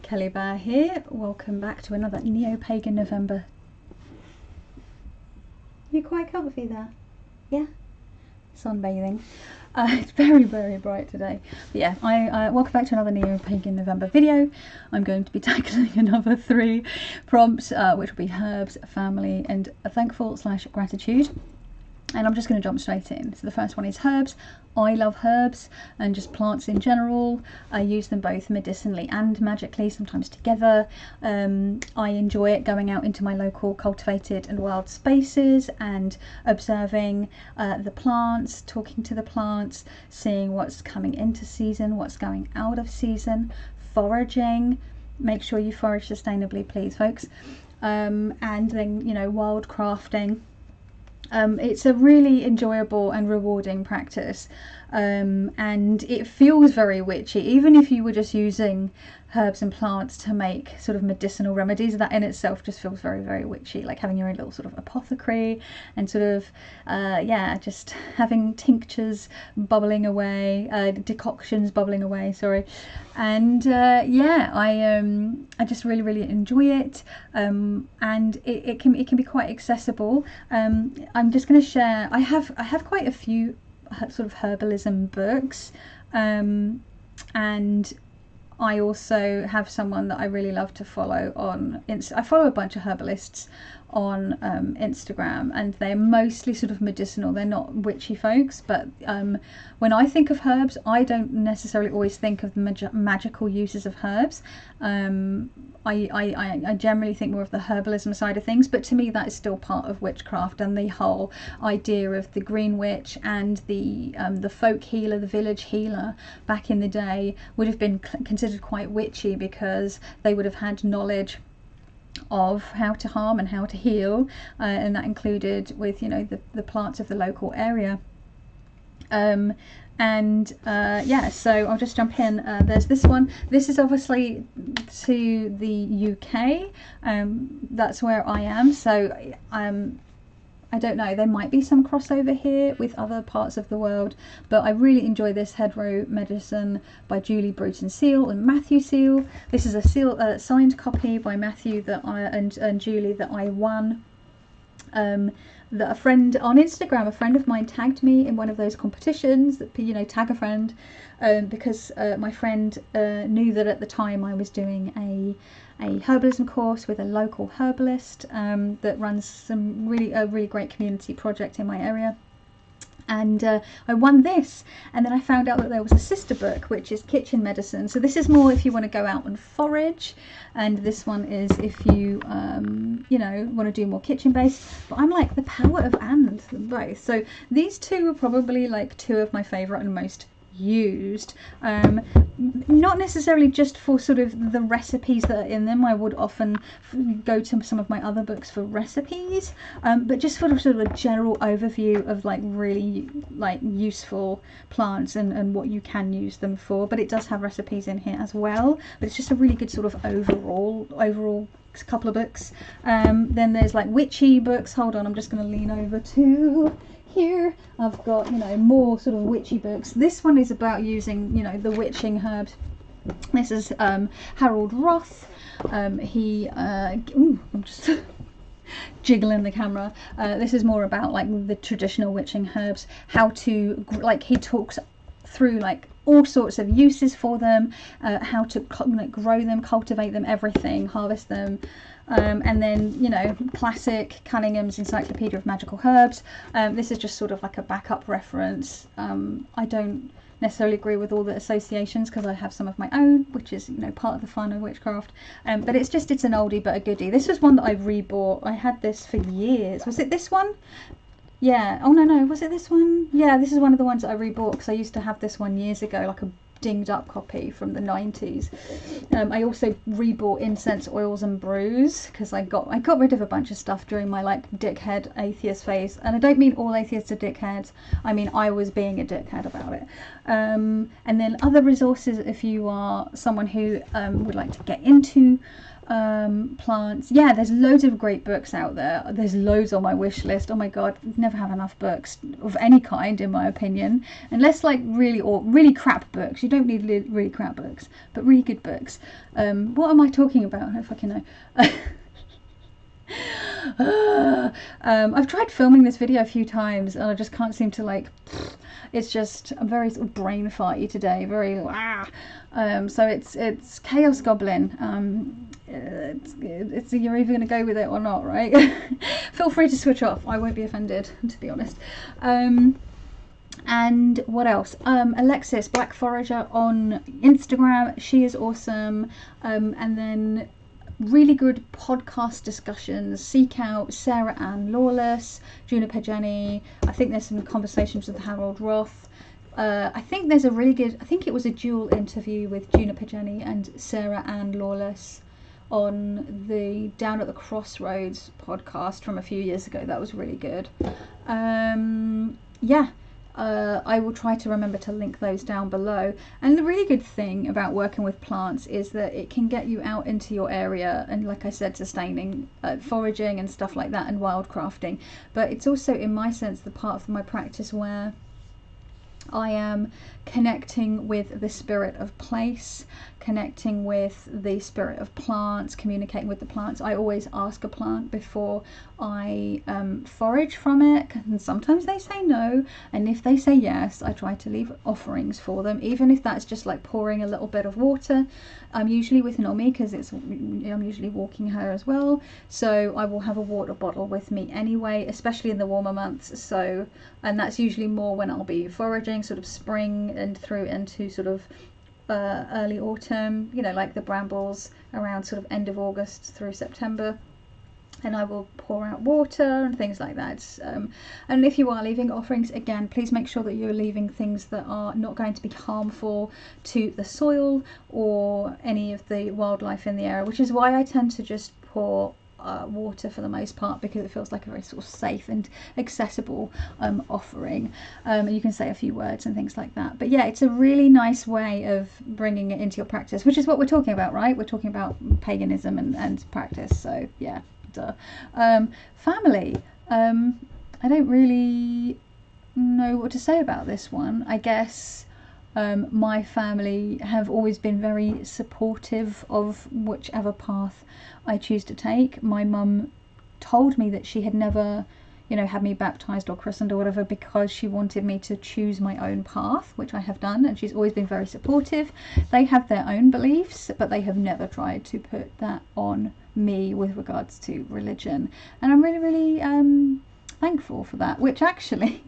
Kelly Bear here. Welcome back to another Neopagan November. You're quite comfy there? Yeah? Sunbathing. It's very bright today. But yeah, I welcome back to another Neopagan November video. I'm going to be tackling another 3 prompts, which will be herbs, family, and a thankful/gratitude. And I'm just going to jump straight in. So the first one is herbs. I love herbs and just plants in general. I use them both medicinally and magically, sometimes together. I enjoy it going out into my local cultivated and wild spaces and observing the plants, talking to the plants, seeing what's coming into season, what's going out of season, foraging. Make sure you forage sustainably, please, folks. And then, you know, wild crafting. It's a really enjoyable and rewarding practice, and it feels very witchy. Even if you were just using herbs and plants to make sort of medicinal remedies, that in itself just feels very witchy, like having your own little sort of apothecary and sort of yeah, just having tinctures bubbling away, decoctions bubbling away, sorry. And yeah, I just really enjoy it, and it can be quite accessible. I'm just going to share, I have quite a few sort of herbalism books, and I also have someone that I really love to follow on I follow a bunch of herbalists on Instagram, and they're mostly sort of medicinal. They're not witchy folks, but when I think of herbs, I don't necessarily always think of the magical uses of herbs. I generally think more of the herbalism side of things, but to me that is still part of witchcraft, and the whole idea of the green witch and the folk healer, the village healer back in the day would have been considered quite witchy, because they would have had knowledge of how to harm and how to heal, and that included with, you know, the plants of the local area. Yeah, so I'll just jump in. There's this one. This is obviously to the UK. That's where I am, so I don't know, there might be some crossover here with other parts of the world, but I really enjoy this Hedgerow Medicine by Julie Bruton Seal and Matthew Seal. This is a signed copy by Matthew that and Julie that I won. That a friend on Instagram, a friend of mine, tagged me in one of those competitions that, you know, tag a friend, because my friend knew that at the time I was doing a herbalism course with a local herbalist that runs some really great community project in my area. And I won this, and then I found out that there was a sister book which is kitchen medicine. So this is more if you want to go out and forage, and this one is if you you know, want to do more kitchen based. But I'm like the power of and both. So these two are probably like 2 of my favorite and most used, not necessarily just for sort of the recipes that are in them. I would often go to some of my other books for recipes, but just for sort of a general overview of like really like useful plants and what you can use them for. But it does have recipes in here as well, but it's just a really good sort of overall couple of books. Then there's like witchy books. Hold on, I'm just going to lean over to here. I've got, you know, more sort of witchy books. This one is about using, you know, the witching herbs. This is Harold Roth. I'm just jiggling the camera. This is more about like the traditional witching herbs, how to, like, he talks through like all sorts of uses for them, how to grow them, cultivate them, everything, harvest them. And then, you know, classic Cunningham's Encyclopedia of Magical Herbs. This is just sort of like a backup reference. I don't necessarily agree with all the associations because I have some of my own, which is, you know, part of the fun of witchcraft. But it's an oldie but a goodie. This was one that I rebought. I had this for years. Was it this one? Yeah. Oh no, was it this one? Yeah, this is one of the ones that I rebought because I used to have this one years ago, like a dinged up copy from the 90s. I also rebought Incense Oils and Brews because I got rid of a bunch of stuff during my like dickhead atheist phase, and I don't mean all atheists are dickheads, I mean I was being a dickhead about it. And then other resources if you are someone who would like to get into plants. Yeah, there's loads of great books out there. There's loads on my wish list. Oh my god, never have enough books of any kind, in my opinion, unless like really crap books. You don't need really crap books, but really good books. What am I talking about? I don't fucking know. I've tried filming this video a few times and I just can't seem to like, it's just, I'm very sort of brain farty today, very so it's Chaos Goblin. It's you're either going to go with it or not, right? Feel free to switch off, I won't be offended, to be honest. And what else? Alexis Black Forager on Instagram, she is awesome. And then really good podcast discussions. Seek out Sarah Ann Lawless, Juniper Jenny. I think there's some conversations with Harold Roth. I think there's a really good, I think it was a dual interview with Juniper Jenny and Sarah Ann Lawless on the Down at the Crossroads podcast from a few years ago. That was really good. Yeah. I will try to remember to link those down below. And the really good thing about working with plants is that it can get you out into your area and, like I said, sustaining foraging and stuff like that and wildcrafting. But it's also, in my sense, the part of my practice where I am connecting with the spirit of place, connecting with the spirit of plants, communicating with the plants. I always ask a plant before I forage from it, and sometimes they say no, and if they say yes, I try to leave offerings for them, even if that's just like pouring a little bit of water. I'm usually with Nomi because I'm usually walking her as well, so I will have a water bottle with me anyway, especially in the warmer months. So, and that's usually more when I'll be foraging, sort of spring and through into sort of early autumn, you know, like the brambles around sort of end of August through September. And I will pour out water and things like that. And if you are leaving offerings, again, please make sure that you're leaving things that are not going to be harmful to the soil or any of the wildlife in the area, which is why I tend to just pour water for the most part, because it feels like a very sort of safe and accessible offering. You can say a few words and things like that. But yeah, it's a really nice way of bringing it into your practice, which is what we're talking about, right? We're talking about paganism and practice. So yeah. Family. I don't really know what to say about this one. I guess my family have always been very supportive of whichever path I choose to take. My mum told me that she had never, you know, had me baptized or christened or whatever because she wanted me to choose my own path, which I have done, and she's always been very supportive. They have their own beliefs, but they have never tried to put that on me with regards to religion, and I'm really thankful for that, which actually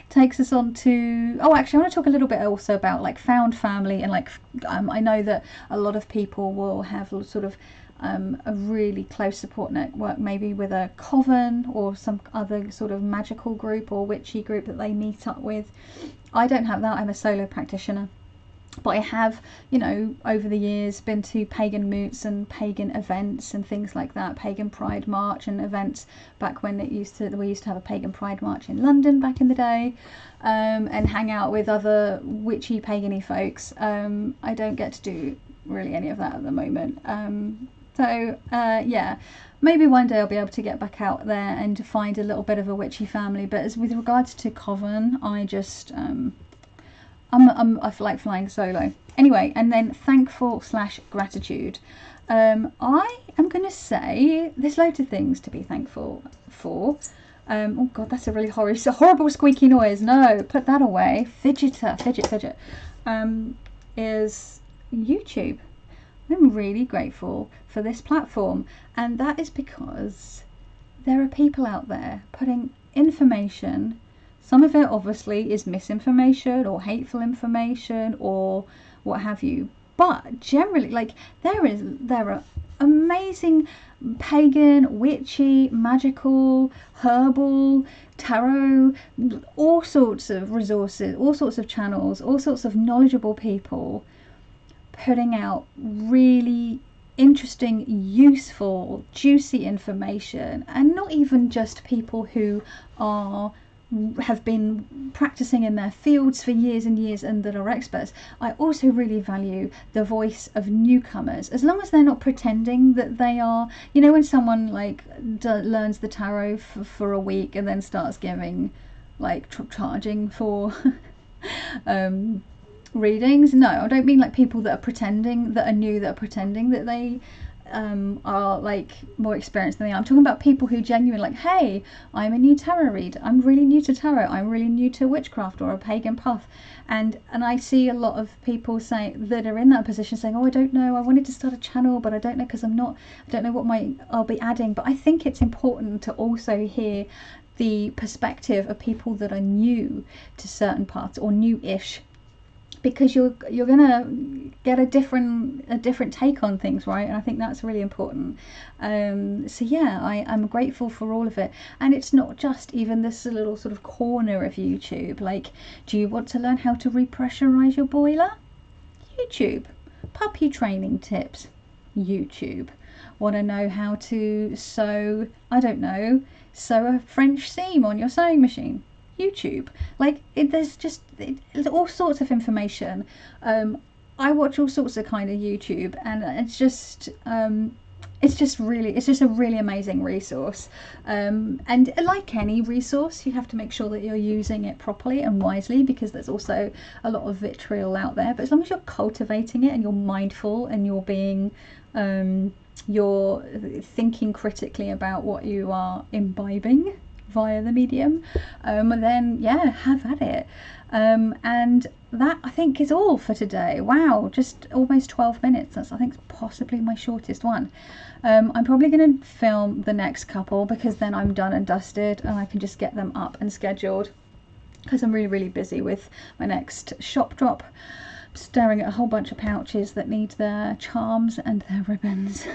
takes us on to, oh, actually I want to talk a little bit also about like found family, and like I know that a lot of people will have sort of a really close support network, maybe with a coven or some other sort of magical group or witchy group that they meet up with. I don't have that. I'm a solo practitioner, but I have, you know, over the years been to pagan moots and pagan events and things like that, pagan pride march and events back when we used to have a pagan pride march in London back in the day, and hang out with other witchy pagany folks. I don't get to do really any of that at the moment. Yeah, maybe one day I'll be able to get back out there and to find a little bit of a witchy family. But as with regards to coven, I just I feel like flying solo. Anyway, and then thankful / gratitude. I am going to say there's loads of things to be thankful for. Oh god, that's a really horrible squeaky noise. No, put that away. Fidget. Is YouTube. I'm really grateful for this platform, and that is because there are people out there putting information. Some of it obviously is misinformation or hateful information or what have you, but generally, like, there are amazing pagan, witchy, magical, herbal, tarot, all sorts of resources, all sorts of channels, all sorts of knowledgeable people putting out really interesting, useful, juicy information, and not even just people who are have been practicing in their fields for years and years and that are experts. I also really value the voice of newcomers, as long as they're not pretending that they are, you know, when someone like learns the tarot for a week and then starts giving, like, charging for readings. No, I don't mean like people that are pretending, that are new, that are pretending that they are like more experienced than they are. I'm talking about people who genuinely, like, hey, I'm a new tarot reader, I'm really new to tarot, I'm really new to witchcraft or a pagan path, and I see a lot of people saying that are in that position saying, oh, I don't know, I wanted to start a channel but I don't know, because I don't know what I'll be adding. But I think it's important to also hear the perspective of people that are new to certain parts, or new-ish, because you're gonna get a different take on things, right? And I think that's really important. So yeah, I'm grateful for all of it. And it's not just even this little sort of corner of YouTube. Like, do you want to learn how to repressurize your boiler? YouTube. Puppy training tips? YouTube. Want to know how to sew, I don't know, sew a French seam on your sewing machine? YouTube. Like, there's just all sorts of information. I watch all sorts of kind of YouTube, and it's just a really amazing resource. And like any resource, you have to make sure that you're using it properly and wisely, because there's also a lot of vitriol out there. But as long as you're cultivating it and you're mindful and you're being you're thinking critically about what you are imbibing via the medium, then yeah, have at it. And that, I think, is all for today. Wow, just almost 12 minutes. That's, I think, possibly my shortest one. I'm probably going to film the next couple, because then I'm done and dusted and I can just get them up and scheduled, because I'm really busy with my next shop drop. Staring at a whole bunch of pouches that need their charms and their ribbons.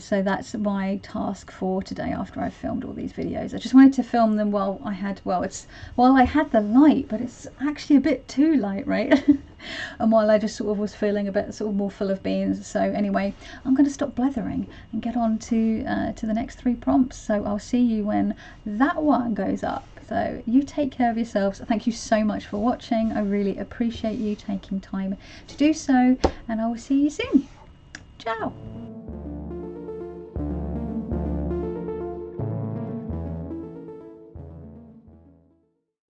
So that's my task for today after I've filmed all these videos. I just wanted to film them while I had the light, but it's actually a bit too light, right? And while I just sort of was feeling a bit sort of more full of beans. So anyway, I'm going to stop blethering and get on to the next 3 prompts. So I'll see you when that one goes up. So you take care of yourselves. Thank you so much for watching. I really appreciate you taking time to do so, and I will see you soon. Ciao.